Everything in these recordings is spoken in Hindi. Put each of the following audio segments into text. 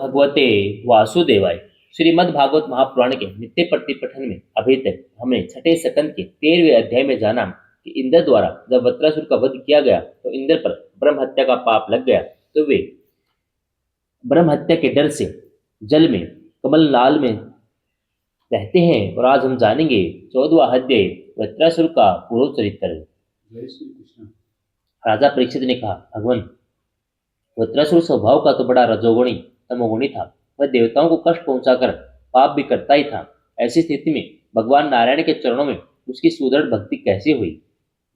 भगवते वासुदेवाय। श्रीमद् भागवत महापुराण के नित्य प्रतिपठन में अभी तक हमने छठे स्कंद के 13वें अध्याय में जाना कि इंद्र द्वारा जब वृत्रासुर का वध किया गया तो इंद्र पर ब्रह्म हत्या का पाप लग गया, तो वे ब्रह्म हत्या के डर से जल में कमल नाल में रहते हैं। और आज हम जानेंगे 14वां अध्याय वृत्रासुर का पूर्व चरित्र। जय श्री कृष्ण। राजा परीक्षित ने कहा, भगवान, वृत्रासुर स्वभाव का तो बड़ा रजोगुणी तमोगुणी था। वह देवताओं को कष्ट पहुंचाकर पाप भी करता ही था। ऐसी स्थिति में भगवान नारायण के चरणों में उसकी सुदृढ़ भक्ति कैसे हुई?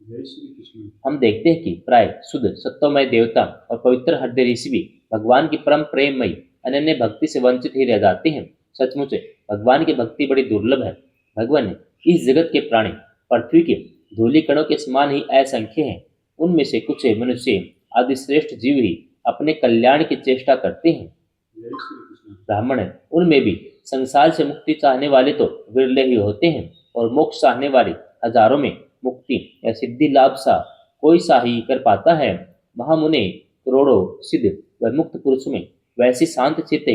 जय श्री कृष्ण। हम देखते हैं कि प्राय शुद्ध सत्वमय देवता और पवित्र हृदय ऋषि भी भगवान की परम प्रेममयी अनन्य भक्ति से वंचित ही रह जाते हैं। सचमुच भगवान की भक्ति बड़ी दुर्लभ है। भगवान इस जगत के प्राणी पृथ्वी के धूलि कणों के समान ही असंख्य हैं। उनमें से कुछ मनुष्य आदि श्रेष्ठ जीव ही अपने कल्याण की चेष्टा करते हैं। जय श्री कृष्ण। ब्राह्मण उनमें भी संसार से मुक्ति चाहने वाले तो विरले ही होते हैं, और मोक्ष चाहने वाले हजारों में मुक्ति या सिद्धि लाभ सा कोई सा ही कर पाता है। महामुने करोड़ों सिद्ध व मुक्त पुरुषों में वैसी शांत चित्त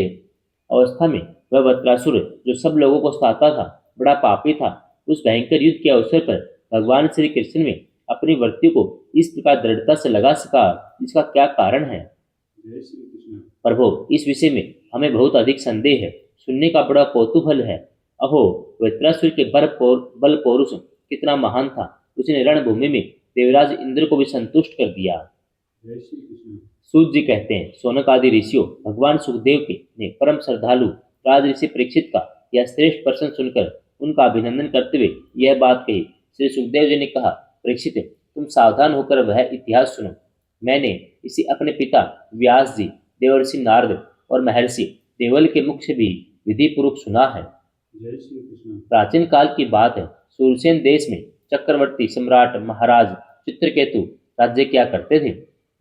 अवस्था में वह वृत्रासुर जो सब लोगों को सताता था, बड़ा पापी था। उस भयंकर युद्ध के अवसर पर भगवान श्री कृष्ण में अपनी वृत्ति को इस प्रकार दृढ़ता से लगा सका, इसका क्या कारण है? जय श्री कृष्ण। प्रभु, इस विषय में हमें बहुत अधिक संदेह है, सुनने का बड़ा कौतूहल है। अहो, वृत्रासुर के बल पौरुष कितना महान था। उसने रणभूमि में देवराज इंद्र को भी संतुष्ट कर दिया। जय श्री कृष्ण। सूत जी कहते हैं, सोनक आदि ऋषियों भगवान सुखदेव के ने परम श्रद्धालु राज ऋषि परीक्षित का यह श्रेष्ठ प्रश्न सुनकर उनका अभिनंदन करते हुए यह बात कही। श्री सुखदेव जी ने कहा, परीक्षित, तुम सावधान होकर वह इतिहास सुनो। मैंने इसे अपने पिता व्यास जी, देवर्षि नारद और महर्षि देवल के मुख से भी विधि पूर्वक सुना है। जय श्री कृष्ण। प्राचीन काल की बात है। सूरसेन देश में चक्रवर्ती सम्राट महाराज चित्रकेतु राज्य किया करते थे।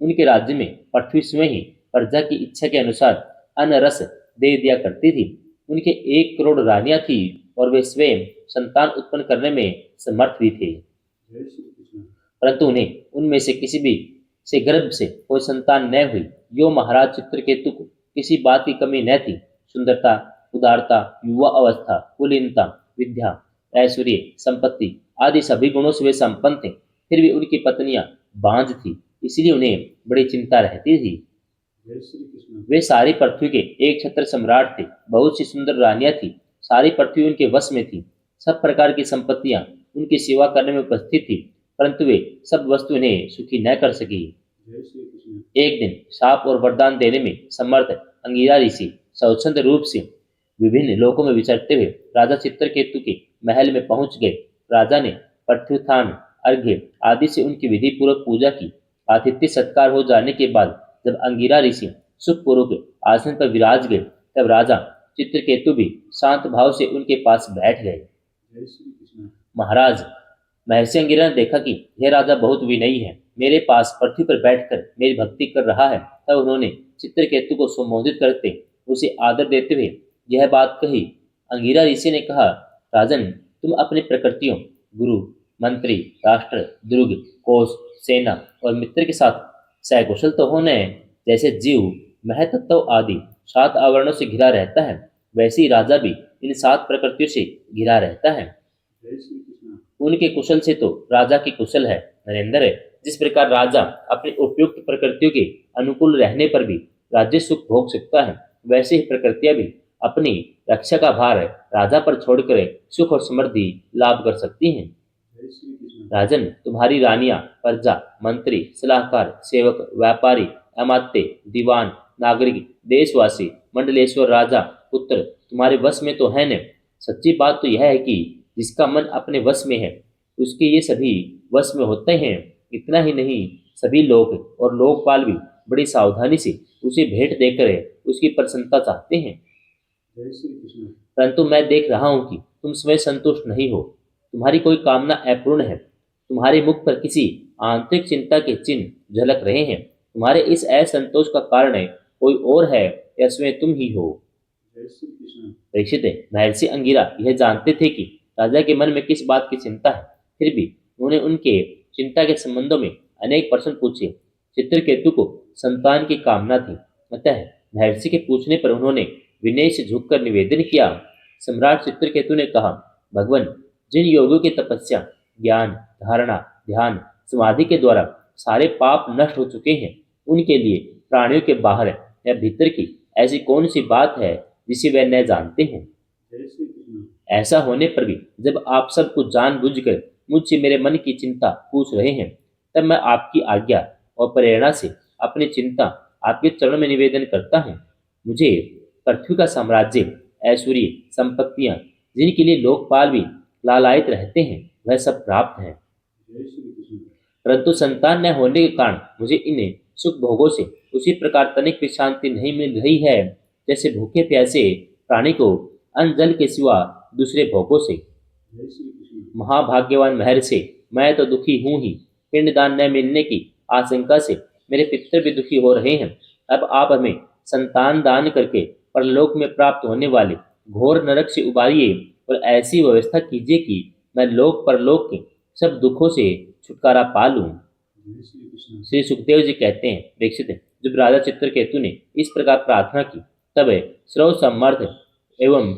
उनके राज्य में पृथ्वी स्वयं ही प्रजा की इच्छा के अनुसार अन्न रस दे दिया करती थी। उनके 1 करोड़ रानियां थी और वे स्वयं संतान उत्पन्न करने में समर्थ भी थे। जय श्री कृष्ण। परंतु उन्हें उनमें से किसी भी से गर्भ से कोई संतान न हुई। यो महाराज चित्रकेतु को किसी बात की कमी न थी। सुंदरता, उदारता, युवा अवस्था, कुलीनता, विद्या, ऐश्वर्य, संपत्ति आदि सभी गुणों से वे संपन्न थे। फिर भी उनकी पत्नियां बांझ थी, इसलिए उन्हें बड़ी चिंता रहती थी। जय श्री कृष्ण। वे सारी पृथ्वी के एक छत्र सम्राट थे। बहुत सी सुंदर रानियां थी। सारी पृथ्वी उनके वश में थी। सब प्रकार की संपत्तियां उनकी सेवा करने में उपस्थित थी, परंतु वे सब वस्तु इन्हें सुखी न कर सकी। जय श्री कृष्ण। एक दिन शाप और वरदान देने में समर्थ अंगिरा ऋषि स्वच्छंद रूप से विभिन्न लोकों में विचरते हुए राजा चित्रकेतु के महल में पहुंच गए। राजा ने पृथ्वीथान, अर्घ्य आदि से उनकी विधि पूर्वक पूजा की। आतिथ्य सत्कार हो जाने के बाद जब अंगिरा ऋषि सुखपूर्वक आसन पर विराज गए, तब राजा चित्रकेतु भी शांत भाव से उनके पास बैठ गए। जय श्री कृष्ण। महाराज, महर्षि अंगिरा ने देखा कि यह राजा बहुत विनयी है, मेरे पास पृथ्वी पर बैठकर मेरी भक्ति कर रहा है। तब उन्होंने चित्रकेतु को संबोधित करते उसे आदर देते हुए यह बात कही। अंगिरा ऋषि ने कहा, राजन, तुम अपनी प्रकृतियों, गुरु, मंत्री, राष्ट्र, दुर्ग, कोष, सेना और मित्र के साथ सकुशल तो हो न। जैसे जीव महतत्व आदि 7 आवरणों से घिरा रहता है, वैसे ही राजा भी इन 7 प्रकृतियों से घिरा रहता है। जय श्री कृष्ण। उनके कुशल से तो राजा की कुशल है। नरेंद्र, जिस प्रकार राजा अपनी उपयुक्त प्रकृतियों के अनुकूल रहने पर भी राज्य सुख भोग सकता है, वैसे ही प्रकृतियां भी अपनी रक्षा का भार राजा पर छोड़कर सुख और समृद्धि लाभ कर सकती हैं। जय श्री कृष्ण। राजन, तुम्हारी रानियां, प्रजा, मंत्री, सलाहकार, सेवक, व्यापारी, अमात्य, दीवान, नागरिक, देशवासी, मंडलेश्वर, राजा, पुत्र तुम्हारे वश में तो है न। सच्ची बात तो यह है कि जिसका मन अपने वश में है उसके ये सभी वश में होते हैं। इतना ही नहीं, सभी लोग और लोकपाल भी बड़ी सावधानी से उसे भेंट देकर उसकी प्रसन्नता चाहते हैं। जय श्री कृष्ण। परंतु मैं देख रहा हूँ कि तुम स्वयं संतुष्ट नहीं हो। तुम्हारी कोई कामना अपूर्ण है। तुम्हारे मुख पर किसी आंतरिक चिंता के चिन्ह झलक रहे हैं। तुम्हारे इस असंतोष का कारण कोई और है या स्वयं तुम ही हो? जय श्री कृष्ण। परीक्षित, महर्षि अंगिरा यह जानते थे कि राजा के मन में किस बात की चिंता है। फिर भी उन्होंने उनके चिंता के संबंधों में अनेक प्रश्न पूछे। चित्रकेतु को संतान की कामना थी, अतः महर्षि के पूछने पर उन्होंने विनय से झुककर निवेदन किया। सम्राट चित्रकेतु ने कहा, भगवान, जिन योगियों की तपस्या, ज्ञान, धारणा, ध्यान, समाधि के द्वारा सारे पाप नष्ट हो चुके हैं, उनके लिए प्राणियों के बाहर या भीतर की ऐसी कौन सी बात है जिसे वे न जानते हों। जय श्री कृष्ण। ऐसा होने पर भी जब आप सब कुछ जानबूझकर मुझसे मेरे मन की चिंता पूछ रहे हैं, तब मैं आपकी आज्ञा और प्रेरणा से अपनी चिंता आपके चरणों में निवेदन करता हूँ। मुझे पृथ्वी का साम्राज्य, ऐश्वर्य, संपत्तियां, जिनके लिए लोकपाल भी लालायित रहते हैं, वह सब प्राप्त है। जय श्री कृष्ण। परंतु संतान न होने के कारण मुझे इन सुख भोगों से उसी प्रकार तनिक भी शांति नहीं मिल रही है, जैसे भूखे प्यासे प्राणी को अन्न जल के सिवा दूसरे भोगों से। जय श्री कृष्ण। महाभाग्यवान महर्षि, मैं तो दुखी हूं ही। पिंडदान न मिलने की आशंका से मेरे पितर भी दुखी हो रहे हैं। अब आप हमें संतान दान करके परलोक में प्राप्त होने वाले घोर नरक से उबारिए और ऐसी व्यवस्था कीजिए कि मैं लोक परलोक के सब दुखों से छुटकारा पा लूं। जय श्री कृष्ण। श्री सुखदेव जी कहते हैं, दीक्षित, जब राजा चित्रकेतु ने इस प्रकार प्रार्थना की, तब सर्व समर्थ एवं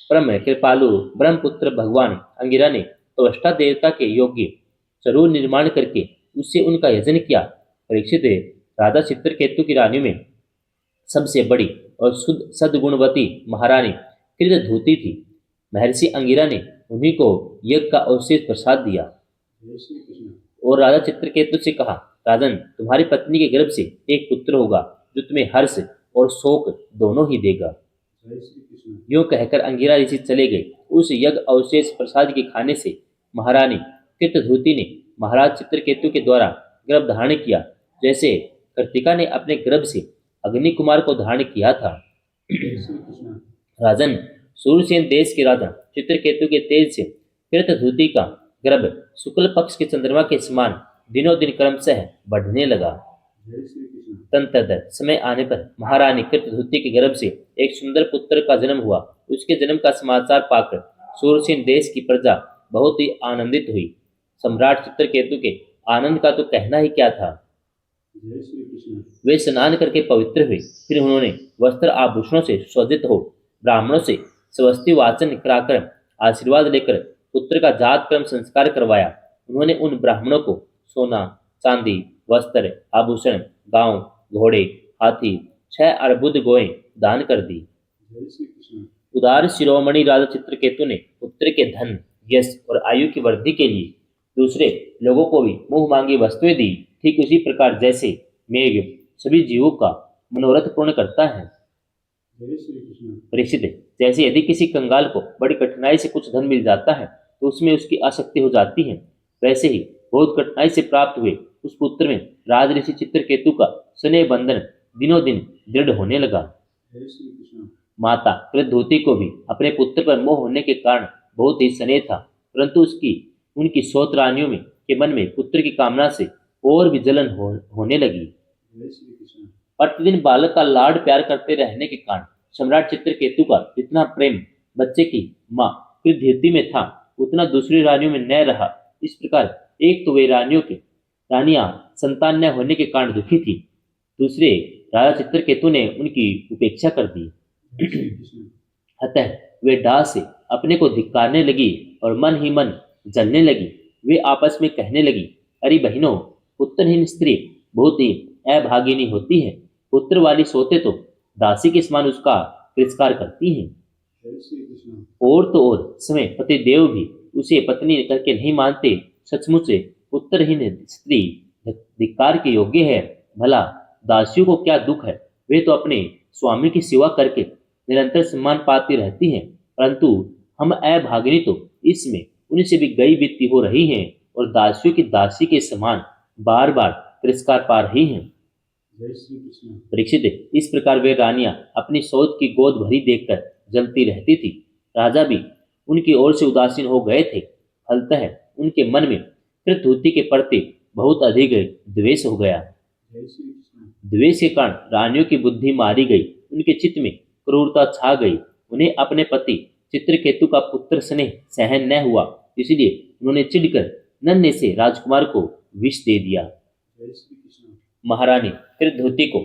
परम कृपालु ब्रह्मपुत्र भगवान अंगिरा ने त्वष्टा देवता के योग्य स्वरूप निर्माण करके उससे उनका यजन किया। परीक्षित, राजा चित्रकेतु की रानी में सबसे बड़ी और शुद्ध सद्गुणवती महारानी कृतधूति थी। महर्षि अंगिरा ने उन्हीं को यज्ञ का अवशेष प्रसाद दिया जय श्री कृष्ण। और राजा चित्रकेतु से कहा, राजन, तुम्हारी पत्नी के गर्भ से एक पुत्र होगा जो तुम्हें हर्ष और शोक दोनों ही देगा। जय श्री कृष्ण। यूं कहकर अंगिरा ऋषि चले गए। उस यज्ञ अवशेष प्रसाद के खाने से महारानी कृतधूति ने महाराज चित्रकेतु के द्वारा गर्भ धारण किया, जैसे कृतिका ने अपने गर्भ से अग्नि कुमार को धारण किया था। जय श्री कृष्ण। राजन, सूरसेन देश के राजा चित्रकेतु के तेज से कृतधूति का गर्भ शुक्ल पक्ष के चंद्रमा के समान दिनों दिन क्रमशः बढ़ने लगा। जय श्री कृष्ण। तदनंतर समय आने पर महारानी कृतधूति के गर्भ से एक सुंदर पुत्र का जन्म हुआ। उसके जन्म का समाचार पाकर सूरसेन देश की प्रजा बहुत ही आनंदित हुई। सम्राट चित्रकेतु के आनंद का तो कहना ही क्या था। जय श्री कृष्ण। वे स्नान करके पवित्र हुए। फिर उन्होंने वस्त्र आभूषणों से सुसज्जित हो ब्राह्मणों से स्वस्ति वाचन कराकर आशीर्वाद लेकर पुत्र का जात क्रम संस्कार करवाया। उन्होंने उन ब्राह्मणों को सोना, चांदी, वस्त्र, आभूषण, गांव, घोड़े, हाथी, 6 अर्बुद गोएं दान कर दी। जय श्री कृष्ण। उदार शिरोमणि राजा चित्रकेतु ने पुत्र के धन, यश और आयु की वृद्धि के लिए दूसरे लोगों को भी मुंह मांगी वस्तुएं दी। ठीक उसी प्रकार जैसे मेघ सभी जीवों का मनोरथ पूर्ण करता है। जय श्री कृष्ण। परीक्षित, जैसे यदि किसी कंगाल को बड़ी कठिनाई से कुछ धन मिल जाता है तो उसमें उसकी आसक्ति हो जाती है, वैसे ही बहुत कठिनाई से प्राप्त हुए उस पुत्र में राज ऋषि चित्रकेतु का स्नेह बंधन दिनों दिन दृढ़ होने लगा। जय श्री कृष्ण। माता कृतधूति को भी अपने पुत्र पर मोह होने के कारण बहुत ही स्नेह था, परंतु उनकी सौत रानियों में के मन में पुत्र की कामना से और भी जलन होने लगी। जय श्री कृष्ण। प्रतिदिन बालक का लाड प्यार करते रहने के कारण सम्राट चित्रकेतु का जितना प्रेम बच्चे की माँ कृतधूति में था, उतना दूसरी रानियों में न रहा। इस प्रकार एक तो वे रानियां संतान न होने के कारण दुखी थी, दूसरे राजा चित्रकेतु ने उनकी उपेक्षा कर दी। जय श्री कृष्ण। अतः वे डाह से अपने को धिक्कारने लगी और मन ही मन जलने लगी। वे आपस में कहने लगी, अरे बहनों, पुत्रहीन स्त्री बहुत ही अभागिनी होती है। पुत्र वाली सोते तो दासी के समान उसका तिरस्कार करती हैं। जय श्री कृष्ण। और तो और समय पति देव भी उसे पत्नी करके नहीं मानते। सचमुच से पुत्रहीन स्त्री धिक्कार के योग्य है। भला दासियों को क्या दुख है, वे तो अपने स्वामी की सेवा करके निरंतर सम्मान पाती रहती हैं, परंतु हम अभागिनी तो इसमें उनसे भी गई बीती हो रही हैं और दासियों की दासी के समान बार बार तिरस्कार पा रही हैं। जय श्री कृष्ण। परीक्षित, इस प्रकार वे रानियां अपनी सौत की गोद भरी देखकर जलती रहती थी। राजा भी उनकी ओर से उदासीन हो गए थे। फलतः उनके मन में कृतधूति के प्रति बहुत अधिक द्वेष हो गया। जय श्री कृष्ण। द्वेष के कारण रानियों की बुद्धि मारी गई, उनके चित्त में क्रूरता छा गई। उन्हें अपने पति चित्रकेतु का पुत्र स्नेह सहन न हुआ, इसलिए उन्होंने चिढ़कर नन्हे से राजकुमार को विष दे दिया। जय श्री कृष्ण। महारानी कृतधूति को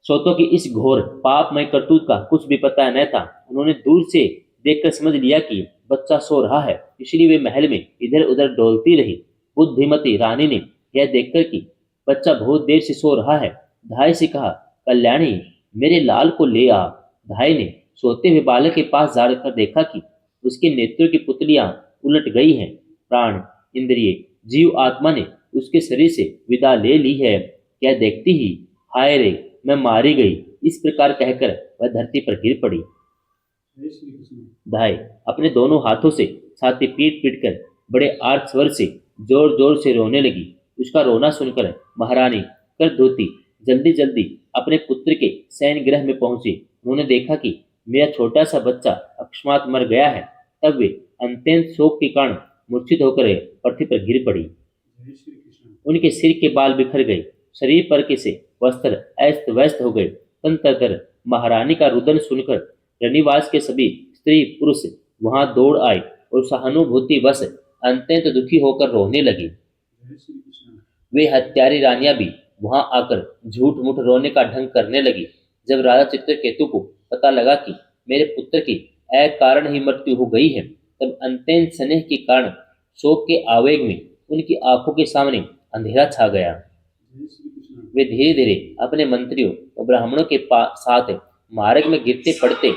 सोतों की इस घोर पापमय करतूत का कुछ भी पता न था। उन्होंने दूर से देखकर समझ लिया कि बच्चा सो रहा है, इसलिए वे महल में इधर उधर डोलती रही। बुद्धिमती रानी ने यह देखकर कि बच्चा बहुत देर से सो रहा है, धाई से कहा, कल्याणी, मेरे लाल को ले आ। धाई ने सोते हुए बालक के पास जाकर देखा कि उसके नेत्रों की पुतलियां उलट गई हैं। प्राण, इंद्रिय, जीव आत्मा ने उसके शरीर से विदा ले ली है। यह देखती ही, हाय रे, मैं मारी गई, इस प्रकार कहकर वह धरती पर गिर पड़ी। जय श्री कृष्ण। धाई अपने दोनों हाथों से छाती पीट पीट कर बड़े आर्त स्वर से जोर जोर से रोने लगी। उसका रोना सुनकर महारानी करधोती जल्दी जल्दी अपने पुत्र के शयन गृह में पहुंची। उन्होंने देखा कि मेरा छोटा सा बच्चा अकस्मात मर गया है। तब वे अत्यंत शोक के कारण मूर्छित होकर पृथ्वी पर गिर पड़ी। जय श्री कृष्ण। उनके सिर के बाल बिखर गए, शरीर पर के से वस्त्र अस्त व्यस्त हो गए। तंत्र महारानी का रुदन सुनकर रनिवास के सभी स्त्री पुरुष वहां दौड़ आए और सहानुभूति वश अत्यंत दुखी होकर रोने लगे। जय श्री कृष्ण। वे हत्यारी रानियां भी वहां आकर झूठ मूठ रोने का ढंग करने लगी। जब राजा चित्रकेतु को पता लगा कि मेरे पुत्र की अकारण ही मृत्यु हो गई है, तब अत्यंत स्नेह के कारण शोक के आवेग में उनकी आंखों के सामने अंधेरा छा गया। जय श्री कृष्ण। वे धीरे धीरे अपने मंत्रियों और ब्राह्मणों के साथ मार्ग में गिरते पड़ते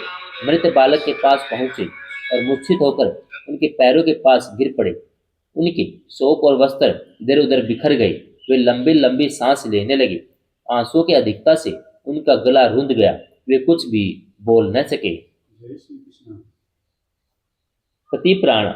मृत बालक के पास पहुंचे और मूर्छित होकर उनके पैरों के पास गिर पड़े। उनके शोक और वस्त्र इधर उधर बिखर गए। वे लंबी लंबी सांस लेने लगे। आंसुओं की अधिकता से उनका गला रुंध गया। वे कुछ भी बोल न सके। जय श्री कृष्ण। पति प्राण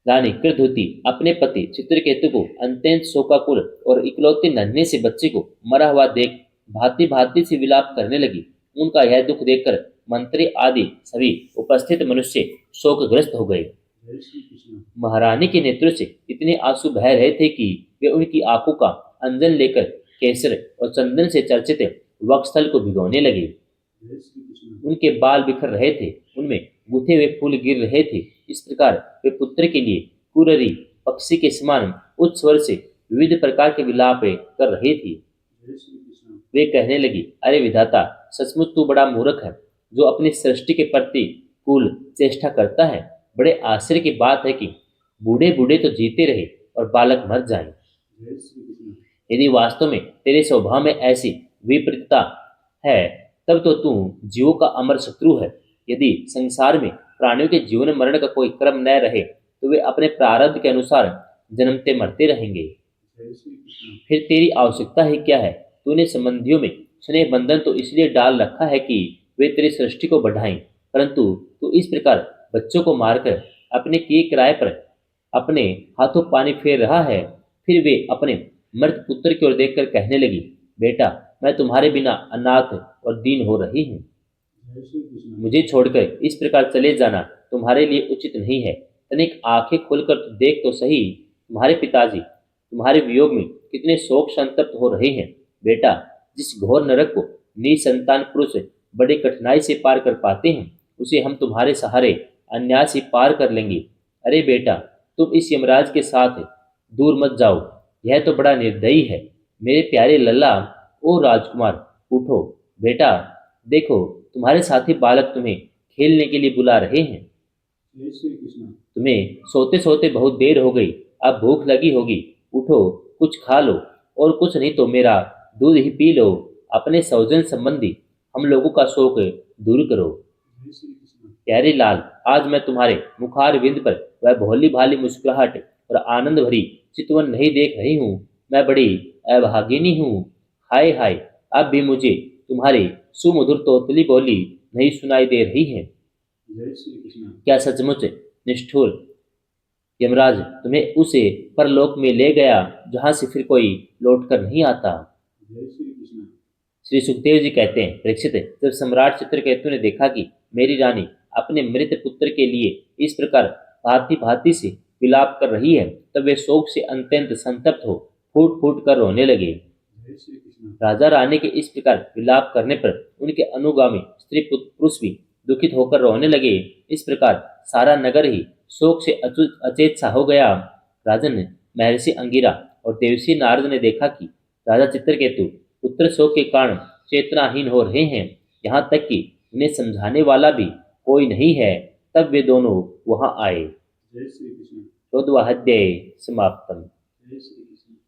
रानी कृतधूति अपने पति चित्रकेतु को अत्यंत शोकाकुल और इकलौते नन्हे से बच्चे को मरा हुआ देख भांति भांति से विलाप करने लगी। उनका यह दुख देखकर मंत्री आदि सभी उपस्थित मनुष्य शोकग्रस्त हो गए। जय श्री कृष्ण। महारानी के नेत्रों से इतने आंसू बह रहे थे कि वे उनकी आंखों का अंजन लेकर केसर और चंदन से चर्चित वक्षस्थल को भिगोने लगे। जय श्री कृष्ण। उनके बाल बिखर रहे थे, उनमें गूथे हुए फूल गिर रहे थे। इस प्रकार वे पुत्र के लिए कुररी पक्षी के समान उच्च स्वर से विविध प्रकार के विलाप कर रही थी। जय श्री कृष्ण। वे कहने लगी, अरे विधाता, सचमुच तू बड़ा मूर्ख है जो अपनी सृष्टि के प्रति कुल चेष्टा करता है। बड़े आश्चर्य की बात है कि बूढ़े बूढ़े तो जीते रहे और बालक मर जाए। जय श्री कृष्ण। यदि वास्तव में तेरे स्वभाव में ऐसी विपरीतता है, तब तो तू जीवों का अमर शत्रु है। यदि संसार में प्राणियों के जीवन मरण का कोई क्रम न रहे, तो वे अपने प्रारब्ध के अनुसार जन्मते मरते रहेंगे। जय श्री कृष्ण। फिर तेरी आवश्यकता ही क्या है? तूने संबंधियों में स्नेह बंधन तो इसलिए डाल रखा है कि वे तेरी सृष्टि को बढ़ाएं, परंतु तू इस प्रकार बच्चों को मारकर अपने किए किराए पर अपने हाथों पानी फेर रहा है। फिर वे अपने मृत पुत्र की ओर देखकर कहने लगी, बेटा, मैं तुम्हारे बिना अनाथ और दीन हो रही हूँ। जय श्री कृष्ण। मुझे छोड़कर इस प्रकार चले जाना तुम्हारे लिए उचित नहीं है। तनिक आंखें खोलकर तो देख तो सही, तुम्हारे पिताजी तुम्हारे वियोग में कितने शोक संतप्त हो रहे हैं। बेटा, जिस घोर नरक को निसंतान पुरुष बड़ी कठिनाई से पार कर पाते हैं, उसे हम तुम्हारे सहारे अन्यास ही पार कर लेंगे। अरे बेटा, तुम इस यमराज के साथ दूर मत जाओ, यह तो बड़ा निर्दयी है। मेरे प्यारे लल्ला, ओ राजकुमार, उठो। बेटा, देखो, तुम्हारे साथी बालक तुम्हें खेलने के लिए बुला रहे हैं। जय श्री कृष्ण। तुम्हें सोते सोते बहुत देर हो गई, अब भूख लगी होगी। उठो, कुछ खा लो, और कुछ नहीं तो मेरा दूध ही पी लो। अपने सौजन संबंधी हम लोगों का शोक दूर करो। जय श्री कृष्ण। प्यारे लाल, आज मैं तुम्हारे मुखार विंद पर वह भोली भाली मुस्कुराहट और आनंद भरी चितवन नहीं देख रही हूँ। मैं बड़ी अभागिनी हूँ। हाय हाय, अब भी मुझे तुम्हारी सुमधुर तोतली बोली नहीं सुनाई दे रही है। जय श्री कृष्ण। क्या सचमुच निष्ठुर यमराज तुम्हें उसे परलोक में ले गया जहां से फिर कोई लौट कर नहीं आता? जय श्री कृष्ण। श्री सुखदेव जी कहते हैं, परीक्षित, जब सम्राट चित्रकेतु ने देखा कि मेरी रानी अपने मृत पुत्र के लिए इस प्रकार भांति भांति से विलाप कर रही है, तब वे शोक से अत्यंत संतप्त हो फूट फूट कर रोने लगे। जय श्री कृष्ण। राजा रानी के इस प्रकार विलाप करने पर उनके अनुगामी स्त्री पुरुष भी दुखित होकर रोने लगे। इस प्रकार सारा नगर ही शोक से अचेत सा हो गया। राजन महर्षि अंगिरा और देवसी नारद ने देखा कि राजा चित्रकेतु पुत्र शोक के कारण चेतनाहीन हो रहे हैं, यहाँ तक कि उन्हें समझाने वाला भी कोई नहीं है। तब वे दोनों वहां आए। जय श्री कृष्ण 14वां अध्याय समाप्तम। जय श्री